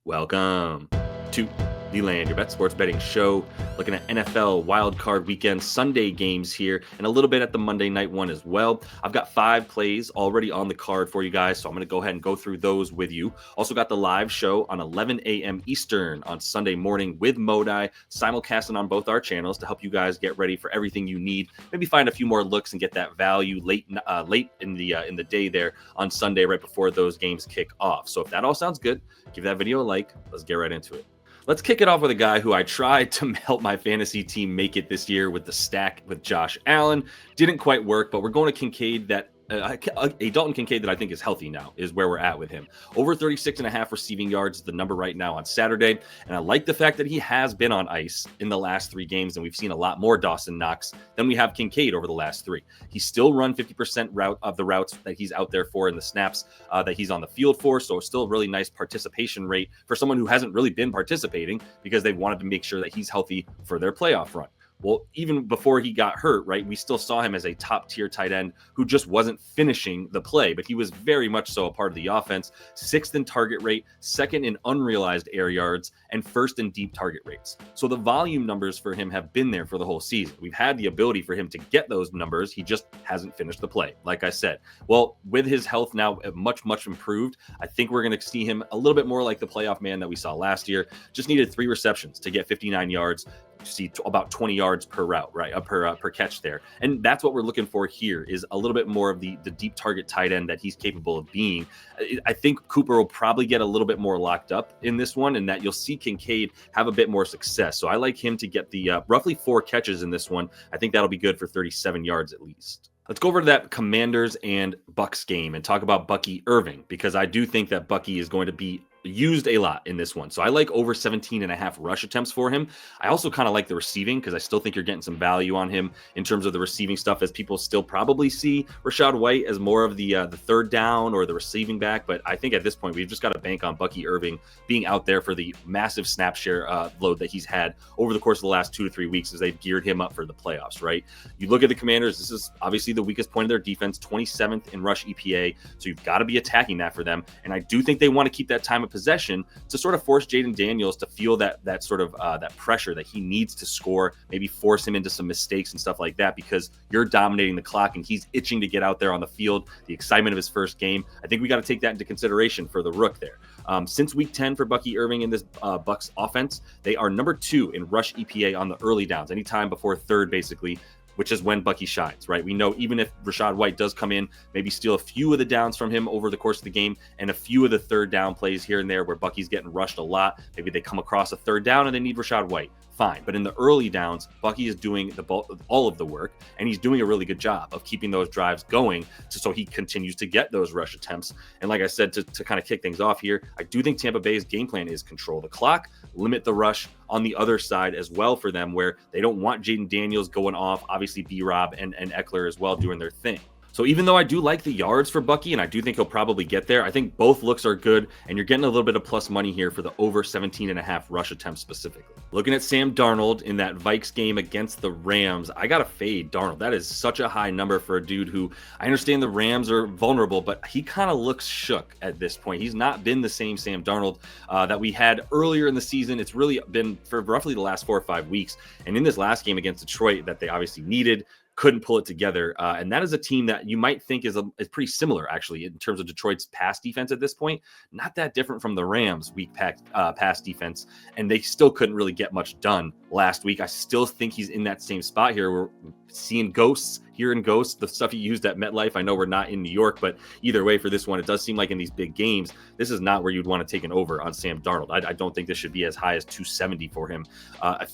Welcome to the Land Your Bet Sports Betting Show. Looking at NFL Wildcard Weekend Sunday games here and a little bit at the Monday night one as well. I've got 5 plays already on the card for you guys, so I'm going to go ahead and go through those with you. Also got the live show on 11 a.m. Eastern on Sunday morning with Modai, simulcasting on both our channels to help you guys get ready for everything you need. Maybe find a few more looks and get that value late in the day there on Sunday right before those games kick off. So if that all sounds good, give that video a like. Let's get right into it. Let's kick it off with a guy who I tried to help my fantasy team make it this year with the stack with Josh Allen. Didn't quite work, but we're going to Kincaid a Dalton Kincaid that I think is healthy now is where we're at with him. Over 36.5 receiving yards is the number right now on Saturday. And I like the fact that he has been on ice in the last 3 games, and we've seen a lot more Dawson Knox than we have Kincaid over the last 3. He's still run 50% of the routes that he's out there for in the snaps that he's on the field for. So it's still a really nice participation rate for someone who hasn't really been participating because they've wanted to make sure that he's healthy for their playoff run. Well, even before he got hurt, right, we still saw him as a top-tier tight end who just wasn't finishing the play, but he was very much so a part of the offense. 6th in target rate, 2nd in unrealized air yards, and 1st in deep target rates. So the volume numbers for him have been there for the whole season. We've had the ability for him to get those numbers. He just hasn't finished the play, like I said. Well, with his health now much, much improved, I think we're going to see him a little bit more like the playoff man that we saw last year. Just needed 3 receptions to get 59 yards. See about 20 yards per route, right? Per catch there. And that's what we're looking for here is a little bit more of the deep target tight end that he's capable of being. I think Cooper will probably get a little bit more locked up in this one and that you'll see Kincaid have a bit more success. So I like him to get the roughly 4 catches in this one. I think that'll be good for 37 yards at least. Let's go over to that Commanders and Bucks game and talk about Bucky Irving because I do think that Bucky is going to be used a lot in this one. So I like over 17.5 rush attempts for him. I also kind of like the receiving because I still think you're getting some value on him in terms of the receiving stuff as people still probably see Rachaad White as more of the third down or the receiving back. But I think at this point, we've just got to bank on Bucky Irving being out there for the massive snap share load that he's had over the course of the last 2 to 3 weeks as they've geared him up for the playoffs, right? You look at the Commanders, this is obviously the weakest point of their defense, 27th in rush EPA. So you've got to be attacking that for them. And I do think they want to keep that time of possession to sort of force Jaden Daniels to feel that sort of that pressure that he needs to score, maybe force him into some mistakes and stuff like that because you're dominating the clock and he's itching to get out there on the field, the excitement of his first game. I think we got to take that into consideration for the Rook there. Since week 10 for Bucky Irving in this Bucks offense, they are number 2 in rush EPA on the early downs, anytime before third basically, which is when Bucky shines, right? We know even if Rachaad White does come in, maybe steal a few of the downs from him over the course of the game and a few of the third down plays here and there where Bucky's getting rushed a lot. Maybe they come across a third down and they need Rachaad White. Fine. But in the early downs, Bucky is doing all of the work, and he's doing a really good job of keeping those drives going so he continues to get those rush attempts. And like I said, to kind of kick things off here, I do think Tampa Bay's game plan is control the clock, limit the rush on the other side as well for them, where they don't want Jaden Daniels going off, obviously B-Rob and Eckler as well doing their thing. So even though I do like the yards for Bucky, and I do think he'll probably get there, I think both looks are good, and you're getting a little bit of plus money here for the over 17.5 rush attempts specifically. Looking at Sam Darnold in that Vikes game against the Rams, I got to fade Darnold. That is such a high number for a dude who, I understand the Rams are vulnerable, but he kind of looks shook at this point. He's not been the same Sam Darnold that we had earlier in the season. It's really been for roughly the last 4 or 5 weeks. And in this last game against Detroit that they obviously needed, couldn't pull it together. And that is a team that you might think is pretty similar, actually, in terms of Detroit's pass defense at this point. Not that different from the Rams' weak pass defense. And they still couldn't really get much done last week. I still think he's in that same spot here. We're seeing ghosts, hearing ghosts, the stuff he used at MetLife. I know we're not in New York, but either way for this one, it does seem like in these big games, this is not where you'd want to take an over on Sam Darnold. I don't think this should be as high as 270 for him.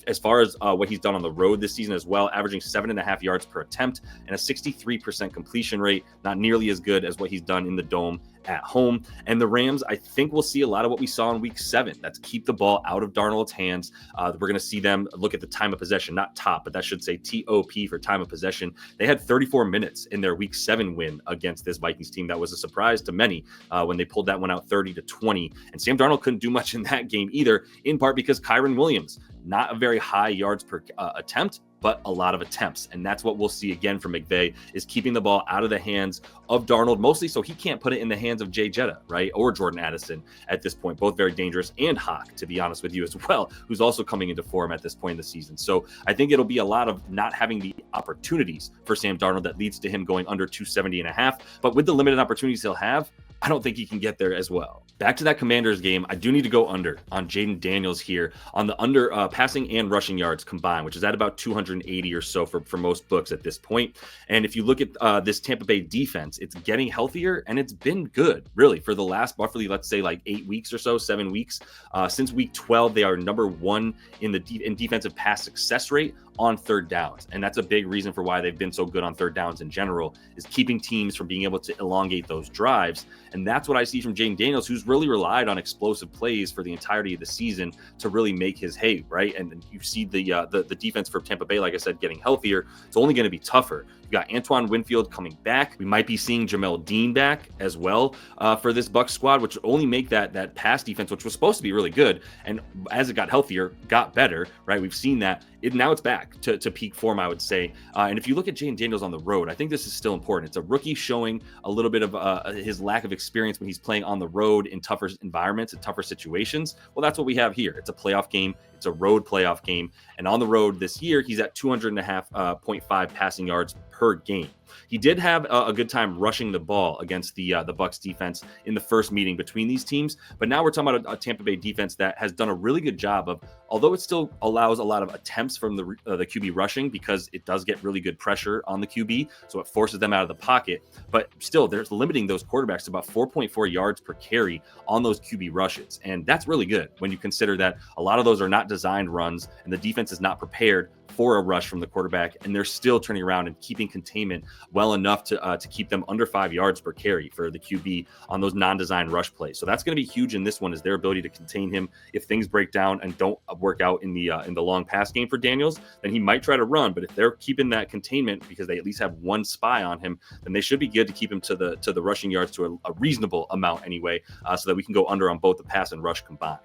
As far as what he's done on the road this season as well, averaging 7.5 yards per attempt and a 63% completion rate, not nearly as good as what he's done in the dome at home. And the Rams, I think we'll see a lot of what we saw in week 7. That's keep the ball out of Darnold's hands. We're going to see them look at the time of possession, not top, but that should say TOP for time of possession. They had 34 minutes in their week 7 win against this Vikings team. That was a surprise to many when they pulled that one out 30-20. And Sam Darnold couldn't do much in that game either, in part because Kyron Williams, not a very high yards per attempt, but a lot of attempts. And that's what we'll see again from McVay, is keeping the ball out of the hands of Darnold, mostly so he can't put it in the hands of Jay Jetta, right? Or Jordan Addison at this point, both very dangerous, and Hawk, to be honest with you, as well, who's also coming into form at this point in the season. So I think it'll be a lot of not having the opportunities for Sam Darnold that leads to him going under 270.5. But with the limited opportunities he'll have, I don't think he can get there as well. Back to that Commanders game, I do need to go under on Jaden Daniels here on the under passing and rushing yards combined, which is at about 280 or so for most books at this point. And if you look at this Tampa Bay defense, it's getting healthier, and it's been good, really, for the last roughly, let's say, like 8 weeks or so, 7 weeks. Since week 12, they are number one in defensive pass success rate on third downs. And that's a big reason for why they've been so good on third downs in general, is keeping teams from being able to elongate those drives. And that's what I see from Jaden Daniels, who's really relied on explosive plays for the entirety of the season to really make his hay, right? And you see the defense for Tampa Bay, like I said, getting healthier. It's only going to be tougher. You've got Antoine Winfield coming back. We might be seeing Jamel Dean back as well for this Bucs squad, which will only make that pass defense, which was supposed to be really good, and as it got healthier, got better, right? We've seen that. Now it's back to peak form, I would say. And if you look at Jaden Daniels on the road, I think this is still important. It's a rookie showing a little bit of his lack of experience when he's playing on the road in tougher environments and tougher situations. Well, that's what we have here. It's a playoff game. It's a road playoff game. And on the road this year, he's at 200.5 passing yards per game. He did have a good time rushing the ball against the Bucs defense in the first meeting between these teams. But now we're talking about a Tampa Bay defense that has done a really good job of, although it still allows a lot of attempts from the QB rushing, because it does get really good pressure on the QB, so it forces them out of the pocket. But still, there's limiting those quarterbacks to about 4.4 yards per carry on those QB rushes. And that's really good when you consider that a lot of those are not designed runs, and the defense is not prepared for a rush from the quarterback, and they're still turning around and keeping containment well enough to keep them under 5 yards per carry for the QB on those non-designed rush plays. So that's going to be huge in this one, is their ability to contain him. If things break down and don't work out in the long pass game for Daniels, then he might try to run. But if they're keeping that containment because they at least have one spy on him, then they should be good to keep him to the rushing yards to a reasonable amount anyway, so that we can go under on both the pass and rush combined.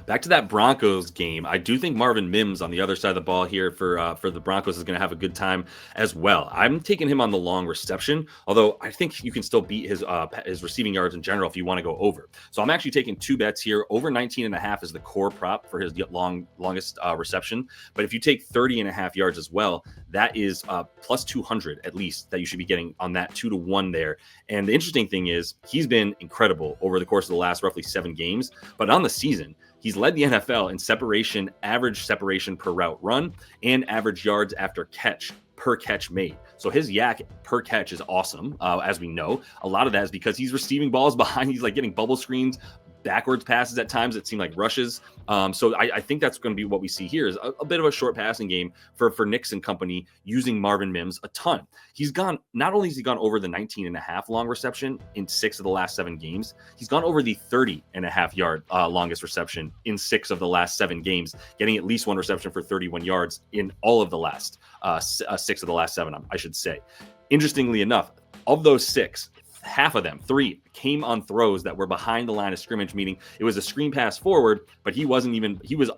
Back to that Broncos game, I do think Marvin Mims on the other side of the ball here for the Broncos is going to have a good time as well. I'm taking him on the long reception, although I think you can still beat his receiving yards in general if you want to go over. So I'm actually taking two bets here. Over 19.5 is the core prop for his longest reception. But if you take 30.5 yards as well, that is plus 200 at least that you should be getting on that 2-1 there. And the interesting thing is he's been incredible over the course of the last roughly 7 games, but on the season, he's led the NFL in average separation per route run, and average yards after catch per catch made. So his yak per catch is awesome, as we know. A lot of that is because he's receiving balls behind. He's like getting bubble screens, backwards passes at times that seem like rushes. So I think that's going to be what we see here, is a bit of a short passing game for Nix and company, using Marvin Mims a ton. Not only has he gone over the 19.5 long reception in 6 of the last 7 games, he's gone over the 30.5 yard longest reception in 6 of the last 7 games, getting at least one reception for 31 yards in all of the last 6 of the last 7, I should say. Interestingly enough, of those 6, half of them, 3, came on throws that were behind the line of scrimmage, meaning it was a screen pass forward, but he was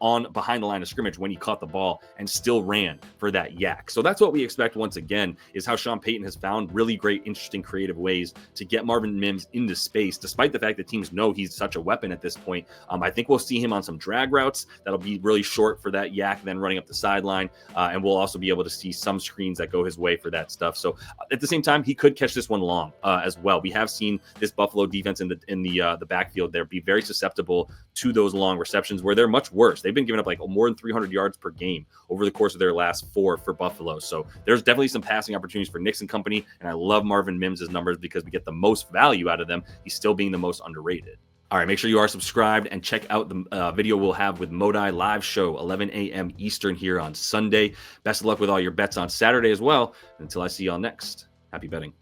on behind the line of scrimmage when he caught the ball and still ran for that yak. So that's what we expect once again, is how Sean Payton has found really great, interesting, creative ways to get Marvin Mims into space, despite the fact that teams know he's such a weapon at this point. I think we'll see him on some drag routes that'll be really short for that yak, then running up the sideline, and we'll also be able to see some screens that go his way for that stuff. So at the same time, he could catch this one long as well. We have seen this Buffalo defense in the backfield there be very susceptible to those long receptions, where they're much worse. They've been giving up like more than 300 yards per game over the course of their last 4 for Buffalo. So there's definitely some passing opportunities for Nix and company, and I love Marvin Mims' numbers because we get the most value out of them. He's still being the most underrated. All right, make sure you are subscribed and check out the video we'll have with Modi live show, 11 a.m. Eastern here on Sunday. Best of luck with all your bets on Saturday as well. Until I see y'all next, happy betting.